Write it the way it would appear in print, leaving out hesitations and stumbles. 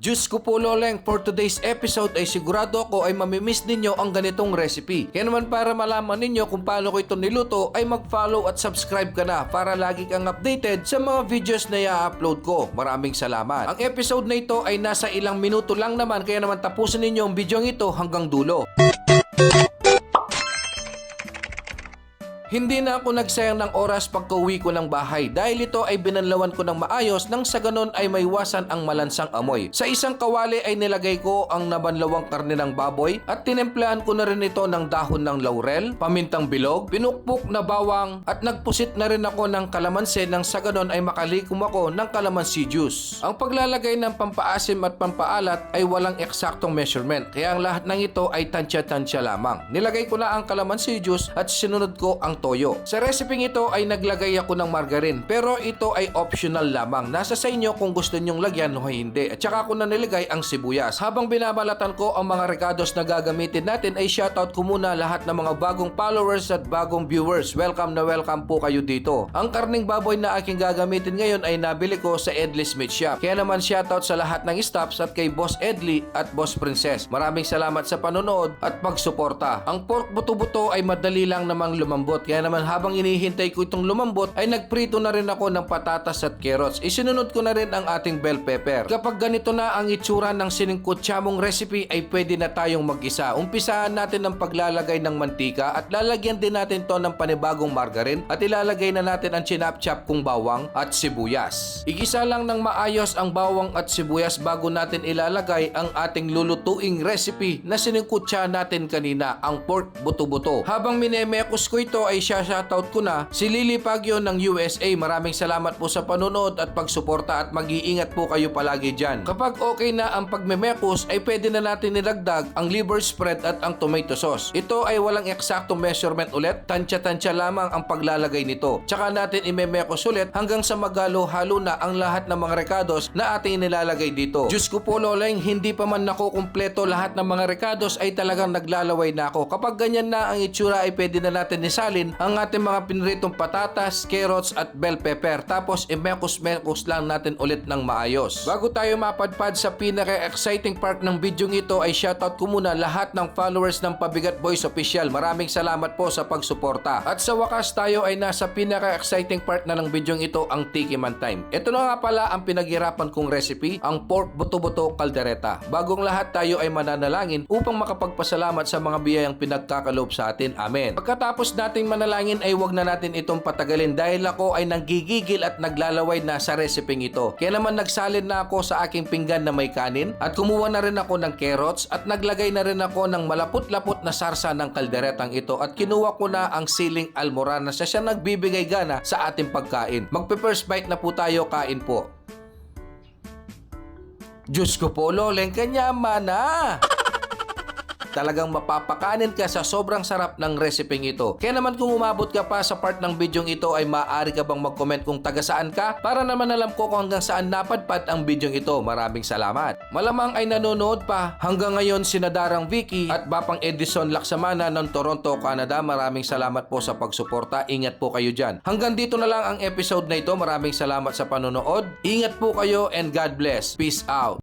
Diyos ko po loleng, for today's episode ay sigurado ako ay mamimiss ninyo ang ganitong recipe. Kaya naman para malaman ninyo kung paano ko ito niluto ay mag-follow at subscribe ka na para lagi kang updated sa mga videos na i-upload ko. Maraming salamat. Ang episode na ito ay nasa ilang minuto lang naman kaya naman tapusin ninyo ang video ito hanggang dulo. Hindi na ako nagsayang ng oras pagka-uwi ko ng bahay dahil ito ay binanlawan ko ng maayos nang sa ganon ay maiwasan ang malansang amoy. Sa isang kawali ay nilagay ko ang nabanlawang karne ng baboy at tinemplehan ko na rin ito ng dahon ng laurel, pamintang bilog, pinukpok na bawang at nagpusit na rin ako ng kalamansi nang sa ganon ay makalikom ako ng kalamansi juice. Ang paglalagay ng pampaasim at pampaalat ay walang eksaktong measurement kaya ang lahat ng ito ay tansya-tansya lamang. Nilagay ko na ang kalamansi juice at sinunod ko ang toyo. Sa reseping ito ay naglagay ako ng margarine pero ito ay optional lamang. Nasa sa inyo kung gusto nyong lagyan o hindi. At saka ko na nilagay ang sibuyas. Habang binabalatan ko ang mga recados na gagamitin natin ay shoutout ko muna lahat ng mga bagong followers at bagong viewers. Welcome na welcome po kayo dito. Ang karning baboy na aking gagamitin ngayon ay nabili ko sa Edley's Meat Shop. Kaya naman shoutout sa lahat ng staffs at kay Boss Edley at Boss Princess. Maraming salamat sa panonood at pagsuporta. Ang pork buto-buto ay madali lang namang lumambot. Kaya naman habang inihintay ko itong lumambot ay nagprito na rin ako ng patatas at carrots. Isinunod ko na rin ang ating bell pepper. Kapag ganito na ang itsura ng siningkutsamong recipe ay pwede na tayong mag-isa. Umpisahan natin ang paglalagay ng mantika at lalagyan din natin to ng panibagong margarine at ilalagay na natin ang chinap-chop kong bawang at sibuyas. Igisa lang ng maayos ang bawang at sibuyas bago natin ilalagay ang ating lulutuing recipe na siningkutsa natin kanina, ang pork buto-buto. Habang minemekos ko ito ay shoutout ko na si Lily Pagyo ng USA. Maraming salamat po sa panonood at pagsuporta at mag-iingat po kayo palagi dyan. Kapag okay na ang pagmemekos ay pwede na natin nilagdag ang liver spread at ang tomato sauce. Ito ay walang eksaktong measurement ulit. Tansya-tansya lamang ang paglalagay nito. Tsaka natin imemekos ulit hanggang sa magalo-halo na ang lahat ng mga recados na ating nilalagay dito. Diyos ko po loleng, hindi pa man ako kumpleto lahat ng mga recados ay talagang naglalaway na ako. Kapag ganyan na ang itsura ay pwede na natin isalin ang ating mga pinritong patatas, carrots at bell pepper. Tapos imekos-mekos lang natin ulit ng maayos. Bago tayo mapadpad sa pinaka-exciting part ng video ito ay shoutout ko muna lahat ng followers ng Pabigat Boys Official. Maraming salamat po sa pagsuporta. At sa wakas tayo ay nasa pinaka-exciting part na ng video ito, ang Tikiman Time. Ito na nga pala ang pinaghirapan kong recipe, ang pork buto-buto caldereta. Bagong lahat tayo ay mananalangin upang makapagpasalamat sa mga biyayang pinagkakaloob sa atin. Amen. Pagkatapos nating manalangin ay wag na natin itong patagalin dahil ako ay nanggigigil at naglalaway na sa reseping ito. Kaya naman nagsalin na ako sa aking pinggan na may kanin at kumuha na rin ako ng carrots at naglagay na rin ako ng malapot-lapot na sarsa ng kalderetang ito at kinuha ko na ang siling almoran na siya nagbibigay gana sa ating pagkain. Magpe-first bite na po tayo, kain po. Diyos ko po loleng, kanyaman na! Talagang mapapakanin ka sa sobrang sarap ng reseping ito. Kaya naman kung umabot ka pa sa part ng bidyong ito ay maaari ka bang mag-comment kung taga saan ka para naman alam ko kung hanggang saan napadpad ang bidyong ito. Maraming salamat. Malamang ay nanonood pa hanggang ngayon si Nadarang Vicky at Bapang Edison Laksamana ng Toronto, Canada. Maraming salamat po sa pagsuporta. Ingat po kayo dyan. Hanggang dito na lang ang episode na ito. Maraming salamat sa panonood. Ingat po kayo and God bless. Peace out.